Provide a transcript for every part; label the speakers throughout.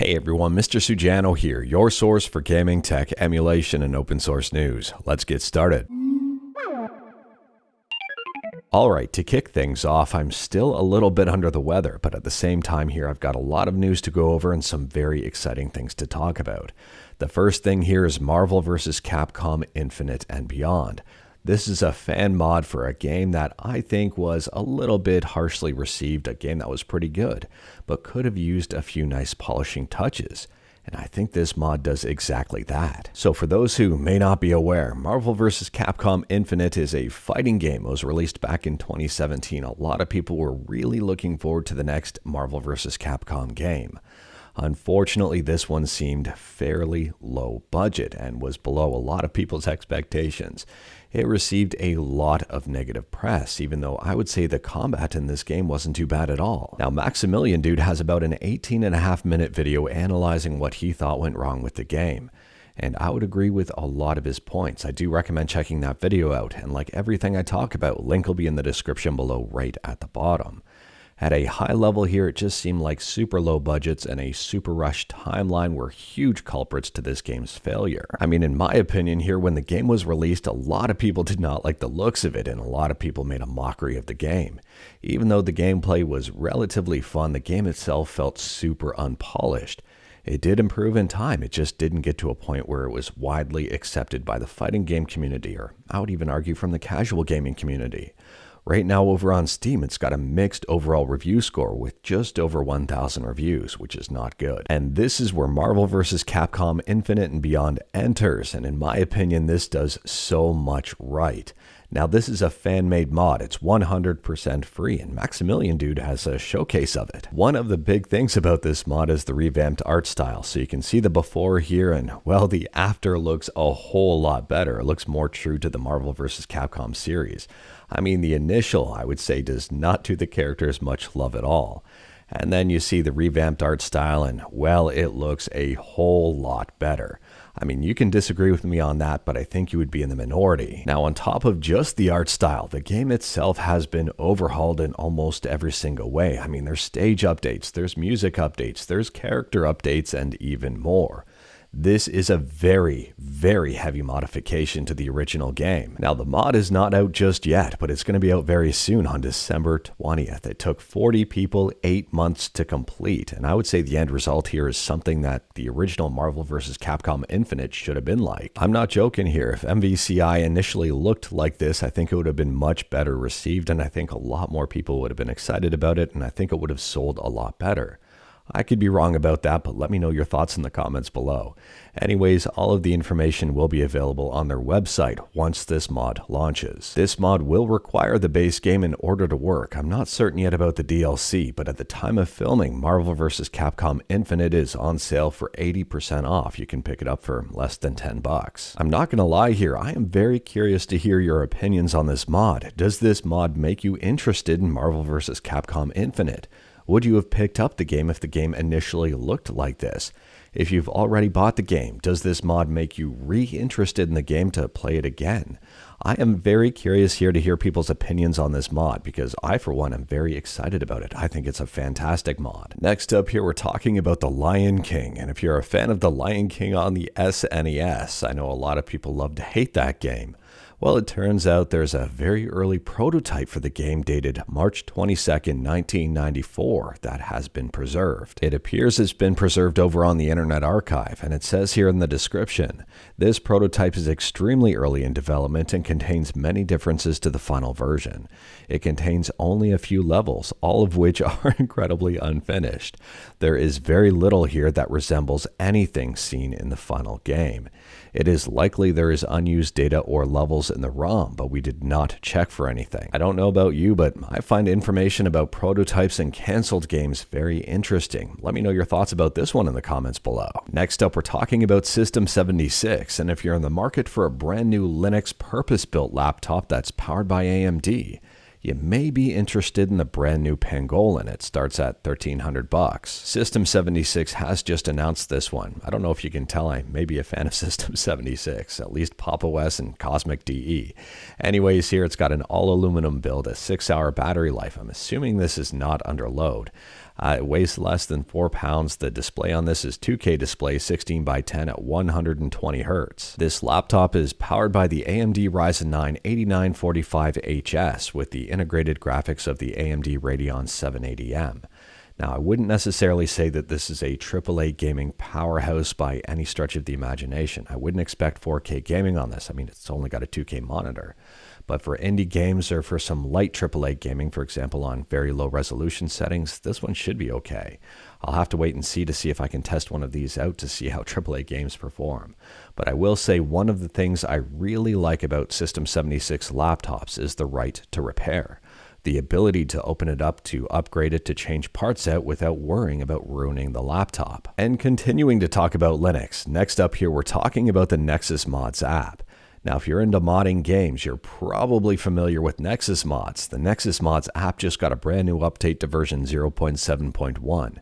Speaker 1: Hey everyone, Mr. Sujano here, your source for gaming, tech, emulation, and open source news. Let's get started. Alright, to kick things off, I'm still a little bit under the weather, but at the same time here I've got a lot of news to go over and some very exciting things to talk about. The first thing here is Marvel vs. Capcom Infinite and Beyond. This is a fan mod for a game that I think was a little bit harshly received, a game that was pretty good, but could have used a few nice polishing touches. And I think this mod does exactly that. So for those who may not be aware, Marvel vs. Capcom Infinite is a fighting game. It was released back in 2017. A lot of people were really looking forward to the next Marvel vs. Capcom game. Unfortunately, this one seemed fairly low budget and was below a lot of people's expectations. It received a lot of negative press, even though I would say the combat in this game wasn't too bad at all. Now, Maximilian Dude has about an 18.5-minute video analyzing what he thought went wrong with the game. And I would agree with a lot of his points. I do recommend checking that video out, and like everything I talk about, link will be in the description below right at the bottom. At a high level here, it just seemed like super low budgets and a super rushed timeline were huge culprits to this game's failure. I mean, in my opinion here, when the game was released, a lot of people did not like the looks of it, and a lot of people made a mockery of the game. Even though the gameplay was relatively fun, the game itself felt super unpolished. It did improve in time, it just didn't get to a point where it was widely accepted by the fighting game community, or I would even argue from the casual gaming community. Right now over on Steam, it's got a mixed overall review score with just over 1,000 reviews, which is not good. And this is where Marvel vs. Capcom Infinite and Beyond enters, and in my opinion, this does so much right. Now, this is a fan-made mod. It's 100% free, and Maximilian Dude has a showcase of it. One of the big things about this mod is the revamped art style. So you can see the before here, and well, the after looks a whole lot better. It looks more true to the Marvel vs. Capcom series. I mean, the initial, I would say, does not do the characters much love at all. And then you see the revamped art style, and well, it looks a whole lot better. I mean, you can disagree with me on that, but I think you would be in the minority. Now, on top of just the art style, the game itself has been overhauled in almost every single way. I mean, there's stage updates, there's music updates, there's character updates, and even more. This is a very, very heavy modification to the original game. Now, the mod is not out just yet, but it's going to be out very soon on December 20th. It took 40 people 8 months to complete, and I would say the end result here is something that the original Marvel vs. Capcom Infinite should have been like. I'm not joking here. If MVCI initially looked like this, I think it would have been much better received, and I think a lot more people would have been excited about it, and I think it would have sold a lot better. I could be wrong about that, but let me know your thoughts in the comments below. Anyways, all of the information will be available on their website once this mod launches. This mod will require the base game in order to work. I'm not certain yet about the DLC, but at the time of filming, Marvel vs. Capcom Infinite is on sale for 80% off. You can pick it up for less than $10. I'm not going to lie here, I am very curious to hear your opinions on this mod. Does this mod make you interested in Marvel vs. Capcom Infinite? Would you have picked up the game if the game initially looked like this? If you've already bought the game, does this mod make you re-interested in the game to play it again? I am very curious here to hear people's opinions on this mod because I, for one, am very excited about it. I think it's a fantastic mod. Next up here, we're talking about The Lion King. And if you're a fan of The Lion King on the SNES, I know a lot of people love to hate that game. Well, it turns out there's a very early prototype for the game dated March 22nd, 1994 that has been preserved. It appears it's been preserved over on the Internet Archive, and it says here in the description, this prototype is extremely early in development and contains many differences to the final version. It contains only a few levels, all of which are incredibly unfinished. There is very little here that resembles anything seen in the final game. It is likely there is unused data or levels in the ROM, but we did not check for anything. I don't know about you, but I find information about prototypes and canceled games very interesting. Let me know your thoughts about this one in the comments below. Next up, we're talking about System 76, and if you're in the market for a brand new Linux purpose-built laptop that's powered by AMD, you may be interested in the brand new Pangolin. It starts at $1,300. System 76 has just announced this one. I don't know if you can tell, I may be a fan of System 76, at least Pop! OS and Cosmic DE. Anyways, here it's got an all-aluminum build, a 6-hour battery life. I'm assuming this is not under load. It weighs less than 4 pounds. The display on this is 2K display, 16 by 10 at 120 Hz. This laptop is powered by the AMD Ryzen 9 8945HS with the integrated graphics of the AMD Radeon 780M. Now, I wouldn't necessarily say that this is a AAA gaming powerhouse by any stretch of the imagination. I wouldn't expect 4K gaming on this. I mean, it's only got a 2K monitor. But for indie games or for some light AAA gaming, for example, on very low resolution settings, this one should be okay. I'll have to wait and see if I can test one of these out to see how AAA games perform. But I will say one of the things I really like about System 76 laptops is the right to repair. The ability to open it up, to upgrade it, to change parts out without worrying about ruining the laptop. And continuing to talk about Linux, next up here we're talking about the Nexus Mods app. Now, if you're into modding games, you're probably familiar with Nexus Mods. The Nexus Mods app just got a brand new update to version 0.7.1.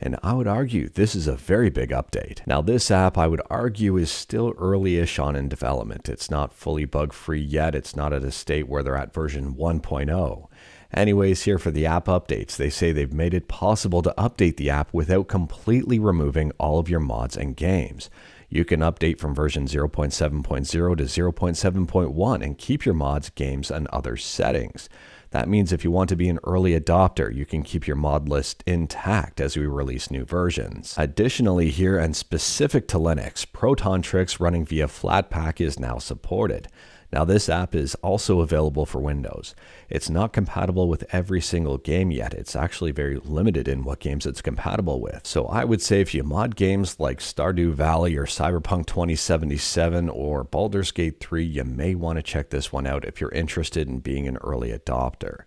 Speaker 1: And I would argue this is a very big update. Now, this app, I would argue, is still early-ish on in development. It's not fully bug-free yet. It's not at a state where they're at version 1.0. Anyways, here for the app updates, they say they've made it possible to update the app without completely removing all of your mods and games. You can update from version 0.7.0 to 0.7.1 and keep your mods, games, and other settings. That means if you want to be an early adopter, you can keep your mod list intact as we release new versions. Additionally here, and specific to Linux, Proton Tricks running via Flatpak is now supported. Now, this app is also available for Windows. It's not compatible with every single game yet. It's actually very limited in what games it's compatible with. So I would say if you mod games like Stardew Valley or Cyberpunk 2077 or Baldur's Gate 3, you may want to check this one out if you're interested in being an early adopter.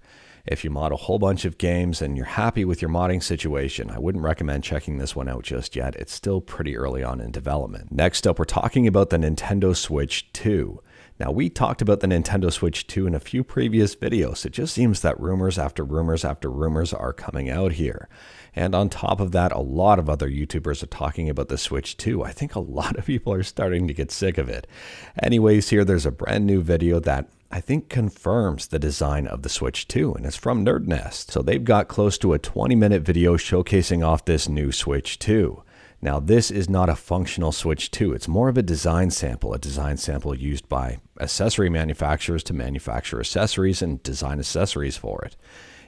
Speaker 1: If you mod a whole bunch of games and you're happy with your modding situation, I wouldn't recommend checking this one out just yet. It's still pretty early on in development. Next up, we're talking about the Nintendo Switch 2. Now, we talked about the Nintendo Switch 2 in a few previous videos. It just seems that rumors after rumors after rumors are coming out here. And on top of that, a lot of other YouTubers are talking about the Switch 2. I think a lot of people are starting to get sick of it. Anyways, here there's a brand new video that I think confirms the design of the Switch 2, and it's from Nerd Nest. So they've got close to a 20-minute video showcasing off this new Switch 2. Now, this is not a functional Switch 2. It's more of a design sample used by accessory manufacturers to manufacture accessories and design accessories for it.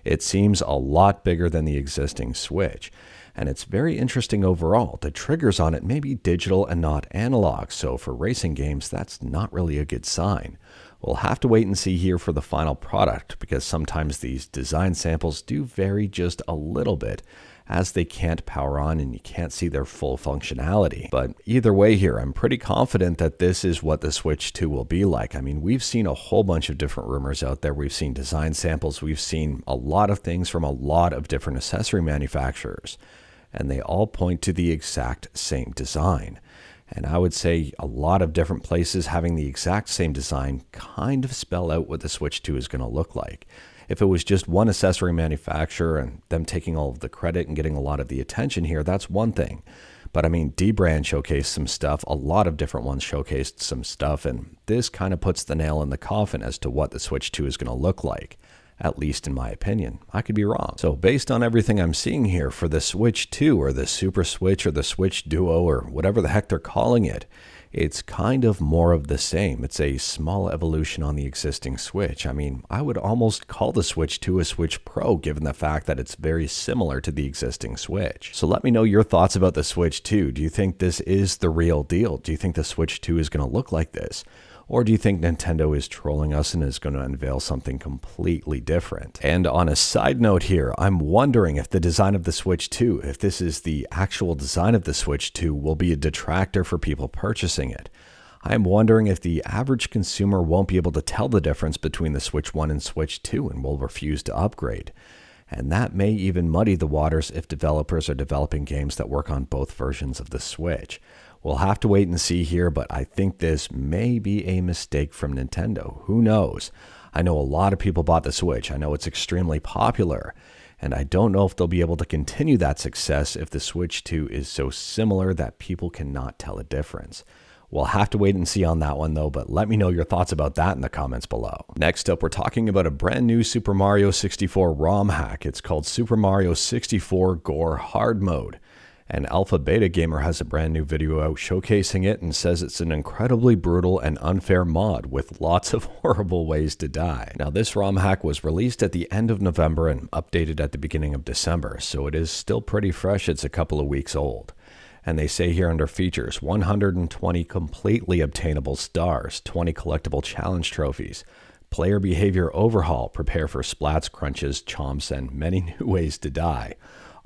Speaker 1: It seems a lot bigger than the existing Switch, and it's very interesting overall. The triggers on it may be digital and not analog, so for racing games, that's not really a good sign. We'll have to wait and see here for the final product, because sometimes these design samples do vary just a little bit, as they can't power on and you can't see their full functionality. But either way here, I'm pretty confident that this is what the Switch 2 will be like. I mean, we've seen a whole bunch of different rumors out there. We've seen design samples. We've seen a lot of things from a lot of different accessory manufacturers, and they all point to the exact same design. And I would say a lot of different places having the exact same design kind of spell out what the Switch 2 is going to look like. If it was just one accessory manufacturer and them taking all of the credit and getting a lot of the attention here, that's one thing. But I mean, D-Brand showcased some stuff, a lot of different ones showcased some stuff, and this kind of puts the nail in the coffin as to what the Switch 2 is going to look like, at least in my opinion. I could be wrong. So based on everything I'm seeing here for the Switch 2 or the Super Switch or the Switch Duo or whatever the heck they're calling it, it's kind of more of the same. It's a small evolution on the existing Switch. I mean, I would almost call the Switch 2 a Switch Pro, given the fact that it's very similar to the existing Switch. So let me know your thoughts about the Switch 2. Do you think this is the real deal? Do you think the Switch 2 is going to look like this? Or do you think Nintendo is trolling us and is going to unveil something completely different? And on a side note here, I'm wondering if the design of the Switch 2, if this is the actual design of the Switch 2, will be a detractor for people purchasing it. I'm wondering if the average consumer won't be able to tell the difference between the Switch 1 and Switch 2 and will refuse to upgrade. And that may even muddy the waters if developers are developing games that work on both versions of the Switch. We'll have to wait and see here, but I think this may be a mistake from Nintendo. Who knows? I know a lot of people bought the Switch. I know it's extremely popular, and I don't know if they'll be able to continue that success if the Switch 2 is so similar that people cannot tell a difference. We'll have to wait and see on that one though, but let me know your thoughts about that in the comments below. Next up, we're talking about a brand new Super Mario 64 ROM hack. It's called Super Mario 64 Gore Hard Mode. An Alpha Beta gamer has a brand new video out showcasing it and says it's an incredibly brutal and unfair mod with lots of horrible ways to die. Now, this ROM hack was released at the end of November and updated at the beginning of December, so it is still pretty fresh. It's a couple of weeks old. And they say here under features, 120 completely obtainable stars, 20 collectible challenge trophies, player behavior overhaul, prepare for splats, crunches, chomps, and many new ways to die.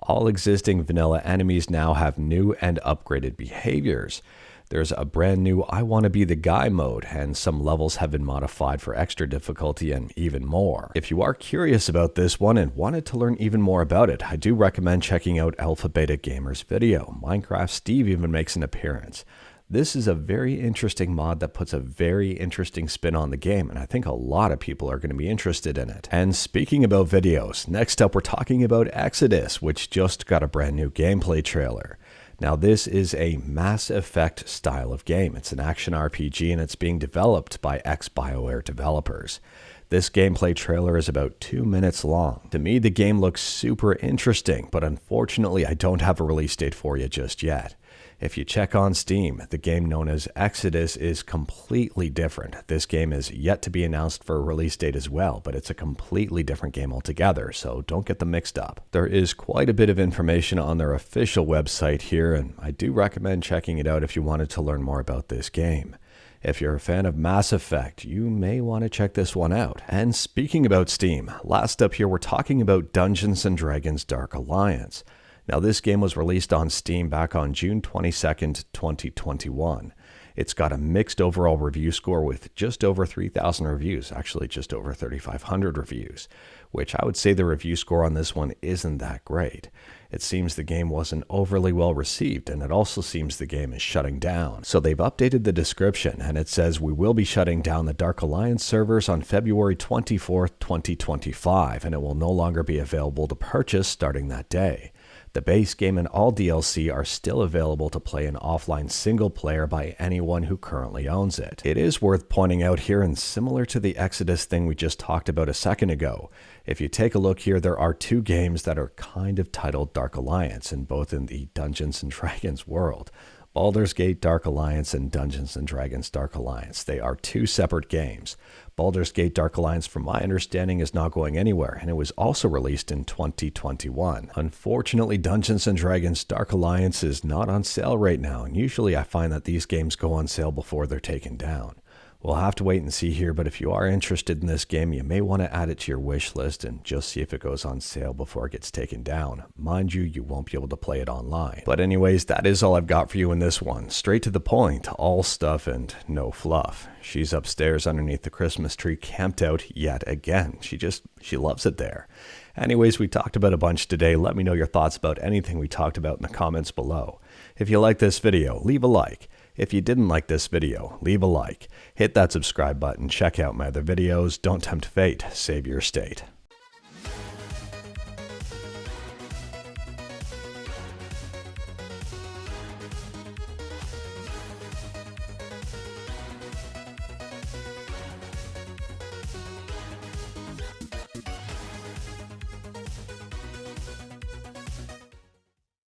Speaker 1: All existing vanilla enemies now have new and upgraded behaviors. There's a brand new I Want to Be the Guy mode, and some levels have been modified for extra difficulty and even more. If you are curious about this one and wanted to learn even more about it, I do recommend checking out Alpha Beta Gamer's video. Minecraft Steve even makes an appearance. This is a very interesting mod that puts a very interesting spin on the game, and I think a lot of people are going to be interested in it. And speaking about videos, next up we're talking about Exodus, which just got a brand new gameplay trailer. Now this is a Mass Effect style of game. It's an action RPG and it's being developed by ex-BioWare developers. This gameplay trailer is about 2 minutes long. To me, the game looks super interesting, but unfortunately I don't have a release date for you just yet. If you check on Steam, the game known as Exodus is completely different. This game is yet to be announced for a release date as well, but it's a completely different game altogether, so don't get them mixed up. There is quite a bit of information on their official website here, and I do recommend checking it out if you wanted to learn more about this game. If you're a fan of Mass Effect, you may want to check this one out. And speaking about Steam, last up here we're talking about Dungeons & Dragons Dark Alliance. Now this game was released on Steam back on June 22nd, 2021. It's got a mixed overall review score with just over 3,000 reviews, actually just over 3,500 reviews, which I would say the review score on this one isn't that great. It seems the game wasn't overly well received, and it also seems the game is shutting down. So they've updated the description, and it says we will be shutting down the Dark Alliance servers on February 24th, 2025, and it will no longer be available to purchase starting that day. The base game and all DLC are still available to play in offline single player by anyone who currently owns it. It is worth pointing out here, and similar to the Exodus thing we just talked about a second ago, if you take a look here, there are two games that are kind of titled Dark Alliance, and both in the Dungeons & Dragons world. Baldur's Gate Dark Alliance and Dungeons & Dragons Dark Alliance. They are two separate games. Baldur's Gate Dark Alliance, from my understanding, is not going anywhere, and it was also released in 2021. Unfortunately, Dungeons & Dragons Dark Alliance is not on sale right now, and usually I find that these games go on sale before they're taken down. We'll have to wait and see here, but if you are interested in this game, you may want to add it to your wish list and just see if it goes on sale before it gets taken down. Mind you, you won't be able to play it online. But anyways, that is all I've got for you in this one. Straight to the point, all stuff and no fluff. She's upstairs underneath the Christmas tree, camped out yet again. She loves it there. Anyways, we talked about a bunch today. Let me know your thoughts about anything we talked about in the comments below. If you like this video, leave a like. If you didn't like this video, leave a like. Hit that subscribe button. Check out my other videos. Don't tempt fate. Save your state.